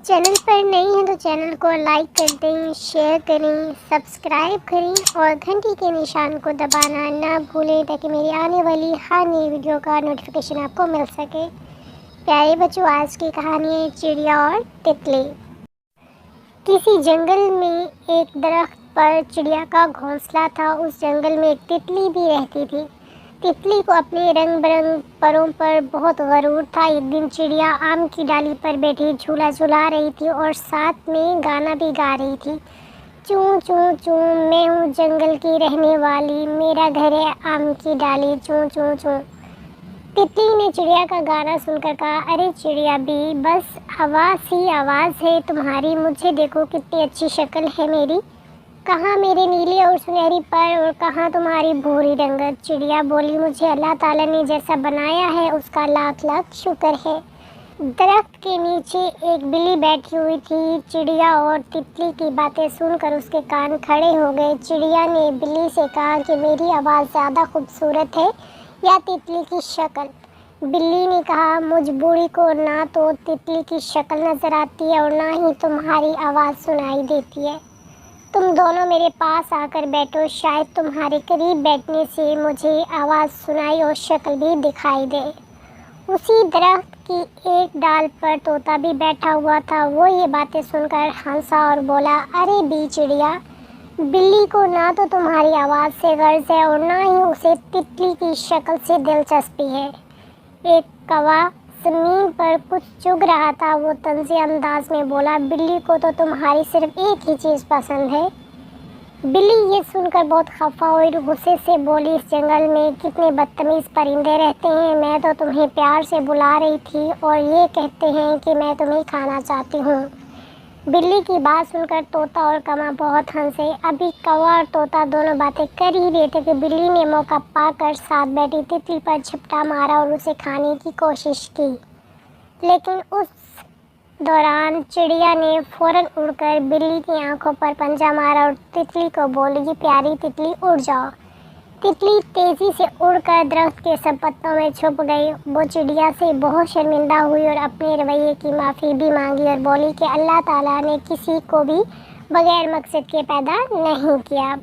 Channel پر نئی ہیں تو چینل کو لائک کر دیں، شیئر کریں، سبسکرائب کریں اور گھنٹی کے نشان کو دبانا نہ بھولیں تاکہ میری آنے والی ہر نئی ویڈیو کا نوٹیفیکیشن آپ کو مل سکے۔ پیارے بچوں، آج کی کہانی ہے چڑیا اور تتلی۔ کسی جنگل میں ایک درخت پر چڑیا کا گھونسلہ تھا۔ اس جنگل میں ایک تتلی بھی رہتی تھی۔ تتلی کو اپنے رنگ برنگ پروں پر بہت غرور تھا۔ ایک دن چڑیا آم کی ڈالی پر بیٹھی جھولا جھلا رہی تھی اور ساتھ میں گانا بھی گا رہی تھی۔ چوں چوں چوں، میں ہوں جنگل کی رہنے والی، میرا گھر ہے آم کی ڈالی، چوں چوں چوں۔ تتلی نے چڑیا کا گانا سن کر کہا، ارے چڑیا بھی، بس آواز ہی آواز ہے تمہاری، مجھے دیکھو کتنی اچھی شکل ہے میری، کہاں میرے نیلے اور سنہری پر اور کہاں تمہاری بھوری رنگت۔ چڑیا بولی، مجھے اللہ تعالیٰ نے جیسا بنایا ہے اس کا لاکھ لاکھ شکر ہے۔ درخت کے نیچے ایک بلی بیٹھی ہوئی تھی۔ چڑیا اور تتلی کی باتیں سن کر اس کے کان کھڑے ہو گئے۔ چڑیا نے بلی سے کہا کہ میری آواز زیادہ خوبصورت ہے یا تتلی کی شکل؟ بلی نے کہا، مجھ بوڑھی کو نہ تو تتلی کی شکل نظر آتی ہے اور نہ ہی تمہاری آواز سنائی دیتی ہے۔ تم دونوں میرے پاس آ کر بیٹھو، شاید تمہارے قریب بیٹھنے سے مجھے آواز سنائی اور شکل بھی دکھائی دے۔ اسی درخت کی ایک ڈال پر طوطا بھی بیٹھا ہوا تھا۔ وہ یہ باتیں سن کر ہنسا اور بولا، ارے بی چڑیا، بلی کو نہ تو تمہاری آواز سے غرض ہے اور نہ ہی اسے تتلی کی شکل سے دلچسپی ہے۔ ایک کوا زمین پر کچھ چگ رہا تھا۔ وہ طنزی انداز میں بولا، بلی کو تو تمہاری صرف ایک ہی چیز پسند ہے۔ بلی یہ سن کر بہت خفا ہوئی، غصے سے بولی، اس جنگل میں کتنے بدتمیز پرندے رہتے ہیں، میں تو تمہیں پیار سے بلا رہی تھی اور یہ کہتے ہیں کہ میں تمہیں کھانا چاہتی ہوں۔ بلی کی بات سن کر طوطا اور کوا بہت ہنسے۔ ابھی کوا اور طوطا دونوں باتیں کر ہی رہے تھے کہ بلی نے موقع پا کر ساتھ بیٹھی تتلی پر جھپٹا مارا اور اسے کھانے کی کوشش کی، لیکن اس دوران چڑیا نے فوراً اڑ کر بلی کی آنکھوں پر پنجہ مارا اور تتلی کو بولی، پیاری تتلی اڑ جاؤ۔ تتلی تیزی سے اڑ کر درخت کے سب پتوں میں چھپ گئی۔ وہ چڑیا سے بہت شرمندہ ہوئی اور اپنے رویے کی معافی بھی مانگی اور بولی کہ اللہ تعالیٰ نے کسی کو بھی بغیر مقصد کے پیدا نہیں کیا۔